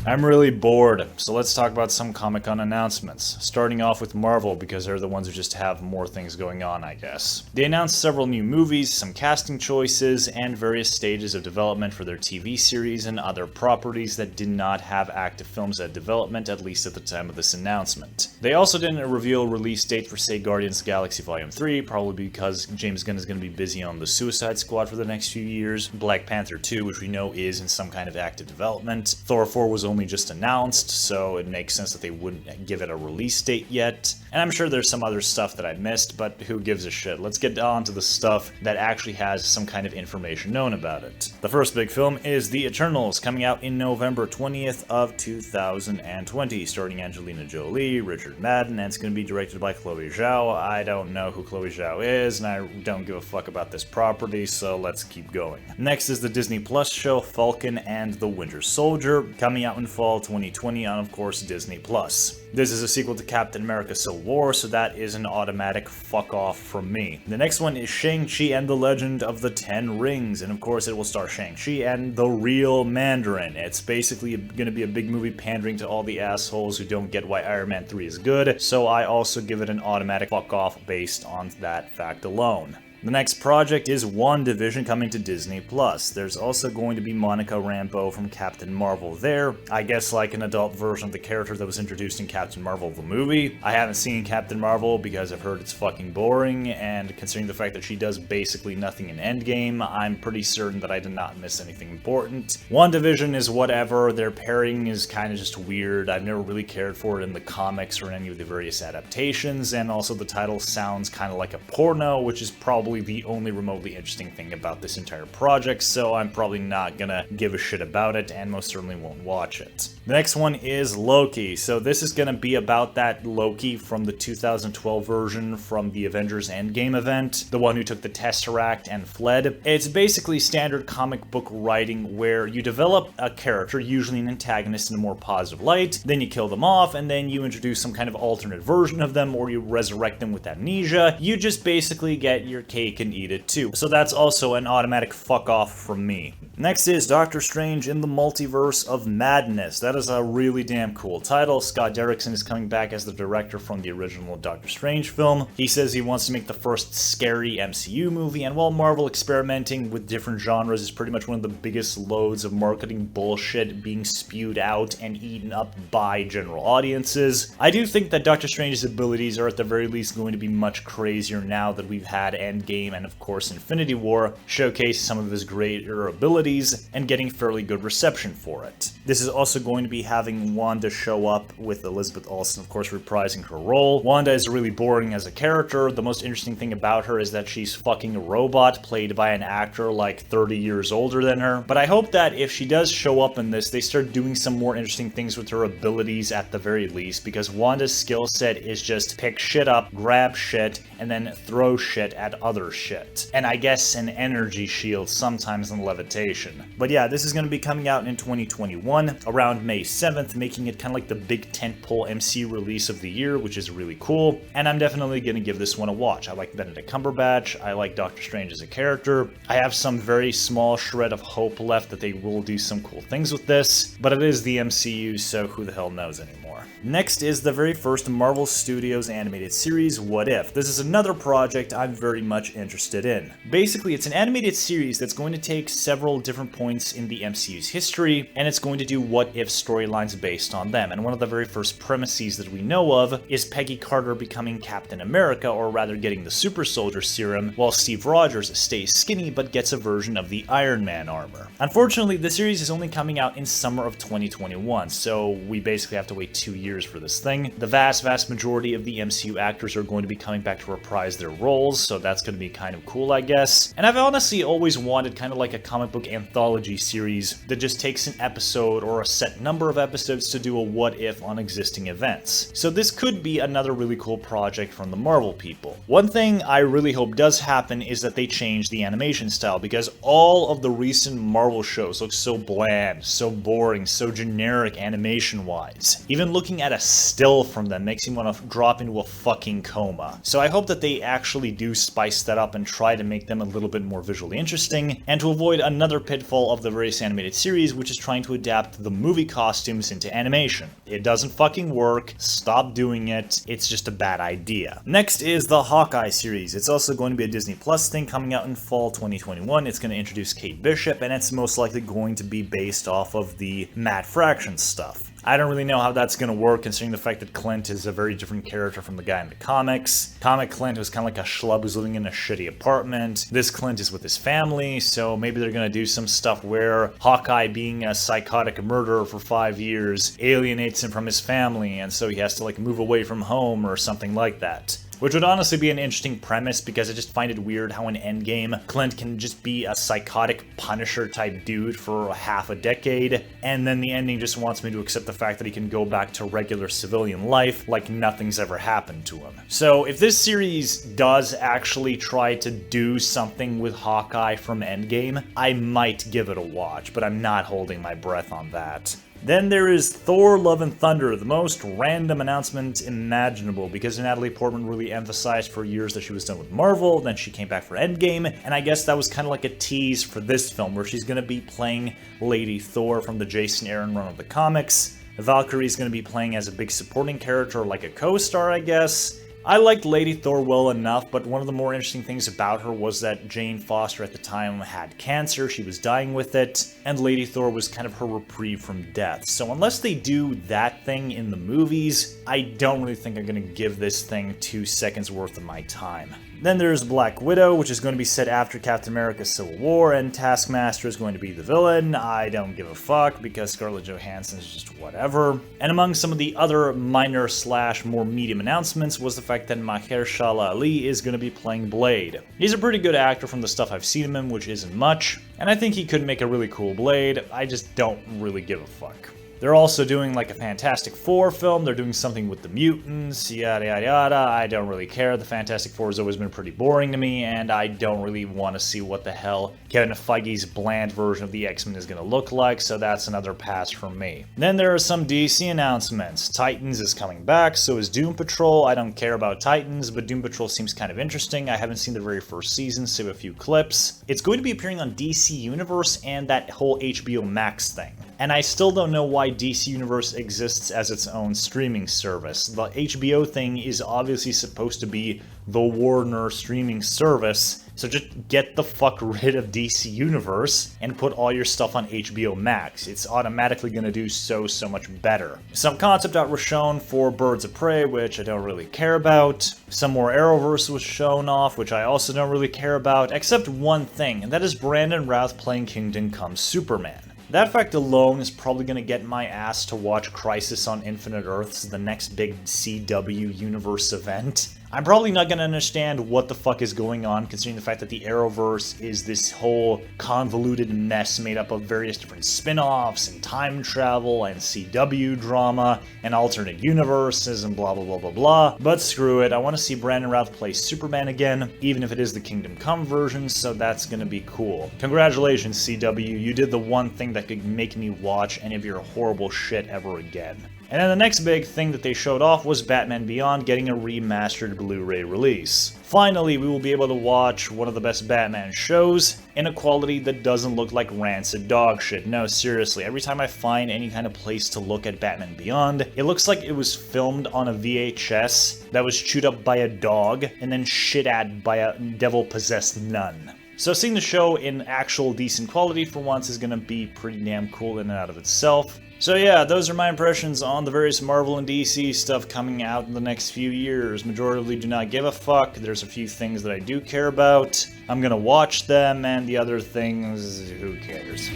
I'm really bored, so let's talk about some Comic-Con announcements. Starting off with Marvel, because they're the ones who just have more things going on, I guess. They announced several new movies, some casting choices, and various stages of development for their TV series and other properties that did not have active films at development, at least at the time of this announcement. They also didn't reveal release date for, say, Guardians of the Galaxy Volume 3, probably because James Gunn is going to be busy on the Suicide Squad for the next few years, Black Panther 2, which we know is in some kind of active development. Thor 4 was only just announced, so it makes sense that they wouldn't give it a release date yet. And I'm sure there's some other stuff that I missed, but who gives a shit? Let's get on to the stuff that actually has some kind of information known about it. The first big film is The Eternals, coming out in November 20th of 2020, starring Angelina Jolie, Richard Madden, and it's going to be directed by Chloe Zhao. I don't know who Chloe Zhao is, and I don't give a fuck about this property, so let's keep going. Next is the Disney Plus show Falcon and the Winter Soldier, coming out in fall 2020 on, of course, Disney Plus. This is a sequel to Captain America Civil War, so that is an automatic fuck off from me. The next one is Shang-Chi and the Legend of the Ten Rings, and of course it will star Shang-Chi and the real Mandarin. It's basically gonna be a big movie pandering to all the assholes who don't get why Iron Man 3 is good, so I also give it an automatic fuck off based on that fact alone. The next project is WandaVision, coming to Disney+. There's also going to be Monica Rambeau from Captain Marvel there, I guess like an adult version of the character that was introduced in Captain Marvel the movie. I haven't seen Captain Marvel because I've heard it's fucking boring, and considering the fact that she does basically nothing in Endgame, I'm pretty certain that I did not miss anything important. WandaVision is whatever, their pairing is kind of just weird. I've never really cared for it in the comics or in any of the various adaptations, and also the title sounds kind of like a porno, which is probably the only remotely interesting thing about this entire project, so I'm probably not gonna give a shit about it, and most certainly won't watch it. The next one is Loki. So this is gonna be about that Loki from the 2012 version from the Avengers Endgame event, the one who took the Tesseract and fled. It's basically standard comic book writing where you develop a character, usually an antagonist, in a more positive light, then you kill them off, and then you introduce some kind of alternate version of them, or you resurrect them with amnesia. You just basically get your cake and eat it too. So that's also an automatic fuck off from me. Next is Doctor Strange in the Multiverse of Madness. That is a really damn cool title. Scott Derrickson is coming back as the director from the original Doctor Strange film. He says he wants to make the first scary MCU movie, and while Marvel experimenting with different genres is pretty much one of the biggest loads of marketing bullshit being spewed out and eaten up by general audiences, I do think that Doctor Strange's abilities are at the very least going to be much crazier now that we've had Endgame and of course Infinity War showcase some of his greater abilities and getting fairly good reception for it. This is also going to be having Wanda show up, with Elizabeth Olsen of course reprising her role. Wanda is really boring as a character. The most interesting thing about her is that she's fucking a robot played by an actor like 30 years older than her. But I hope that if she does show up in this, they start doing some more interesting things with her abilities at the very least, because Wanda's skill set is just pick shit up, grab shit, and then throw shit at other shit. And I guess an energy shield sometimes in levitation. But yeah, this is going to be coming out in 2021 around May 7th, making it kind of like the big tentpole MC release of the year, which is really cool. And I'm definitely going to give this one a watch. I like Benedict Cumberbatch. I like Doctor Strange as a character. I have some very small shred of hope left that they will do some cool things with this, but it is the MCU, so who the hell knows anymore. Next is the very first Marvel Studios animated series, What If? This is another project I'm very much interested in. Basically, it's an animated series that's going to take several different points in the MCU's history, and it's going to do what-if storylines based on them. And one of the very first premises that we know of is Peggy Carter becoming Captain America, or rather getting the super soldier serum, while Steve Rogers stays skinny but gets a version of the Iron Man armor. Unfortunately, the series is only coming out in summer of 2021, so we basically have to wait 2 years for this thing. The vast majority of the MCU actors are going to be coming back to reprise their roles, so that's going to be kind of cool, I guess. And I've honestly always wanted kind of like a comic book anthology series that just takes an episode or a set number of episodes to do a what if on existing events. So this could be another really cool project from the Marvel people. One thing I really hope does happen is that they change the animation style, because all of the recent Marvel shows look so bland, so boring, so generic animation-wise. Even looking looking at a still from them makes you want to drop into a fucking coma. So I hope that they actually do spice that up and try to make them a little bit more visually interesting, and to avoid another pitfall of the various animated series, which is trying to adapt the movie costumes into animation. It doesn't fucking work. Stop doing it. It's just a bad idea. Next is the Hawkeye series. It's also going to be a Disney Plus thing coming out in fall 2021. It's going to introduce Kate Bishop, and it's most likely going to be based off of the Matt Fraction stuff. I don't really know how that's going to work, considering the fact that Clint is a very different character from the guy in the comics. Comic Clint was kind of like a schlub who's living in a shitty apartment. This Clint is with his family, so maybe they're going to do some stuff where Hawkeye, being a psychotic murderer for 5 years, alienates him from his family, and so he has to like move away from home or something like that. Which would honestly be an interesting premise, because I just find it weird how in Endgame, Clint can just be a psychotic Punisher type dude for half a decade, and then the ending just wants me to accept the fact that he can go back to regular civilian life like nothing's ever happened to him. So if this series does actually try to do something with Hawkeye from Endgame, I might give it a watch, but I'm not holding my breath on that. Then there is Thor Love and Thunder, the most random announcement imaginable, because Natalie Portman really emphasized for years that she was done with Marvel, then she came back for Endgame, and I guess that was kind of like a tease for this film, where she's going to be playing Lady Thor from the Jason Aaron run of the comics. Valkyrie's going to be playing as a big supporting character, like a co-star, I guess. I liked Lady Thor well enough, but one of the more interesting things about her was that Jane Foster at the time had cancer, she was dying with it, and Lady Thor was kind of her reprieve from death. So unless they do that thing in the movies, I don't really think I'm going to give this thing 2 seconds worth of my time. Then there's Black Widow, which is going to be set after Captain America Civil War, and Taskmaster is going to be the villain. I don't give a fuck, because Scarlett Johansson is just whatever. And among some of the other minor / more medium announcements was the fact that Mahershala Ali is going to be playing Blade. He's a pretty good actor from the stuff I've seen him in, which isn't much, and I think he could make a really cool Blade. I just don't really give a fuck. They're also doing like a Fantastic Four film, they're doing something with the mutants, yada yada yada. I don't really care. The Fantastic Four has always been pretty boring to me, and I don't really want to see what the hell Kevin Feige's bland version of the X-Men is going to look like, so that's another pass from me. Then there are some DC announcements. Titans is coming back, so is Doom Patrol. I don't care about Titans, but Doom Patrol seems kind of interesting. I haven't seen the very first season, save a few clips. It's going to be appearing on DC Universe and that whole HBO Max thing. And I still don't know why DC Universe exists as its own streaming service. The HBO thing is obviously supposed to be the Warner streaming service, so just get the fuck rid of DC Universe and put all your stuff on HBO Max. It's automatically going to do so much better. Some concept art was shown for Birds of Prey, which I don't really care about. Some more Arrowverse was shown off, which I also don't really care about, except one thing, and that is Brandon Routh playing Kingdom Come Superman. That fact alone is probably going to get my ass to watch Crisis on Infinite Earths, the next big CW universe event. I'm probably not going to understand what the fuck is going on, considering the fact that the Arrowverse is this whole convoluted mess made up of various different spin-offs and time travel and CW drama and alternate universes and blah blah blah blah blah. But screw it, I want to see Brandon Routh play Superman again, even if it is the Kingdom Come version, so that's going to be cool. Congratulations, CW, you did the one thing that could make me watch any of your horrible shit ever again. And then the next big thing that they showed off was Batman Beyond getting a remastered Blu-ray release. Finally, we will be able to watch one of the best Batman shows in a quality that doesn't look like rancid dog shit. No, seriously, every time I find any kind of place to look at Batman Beyond, it looks like it was filmed on a VHS that was chewed up by a dog and then shit at by a devil-possessed nun. So seeing the show in actual decent quality for once is going to be pretty damn cool in and out of itself. So yeah, those are my impressions on the various Marvel and DC stuff coming out in the next few years. Majority do not give a fuck. There's a few things that I do care about. I'm gonna watch them, and the other things, who cares?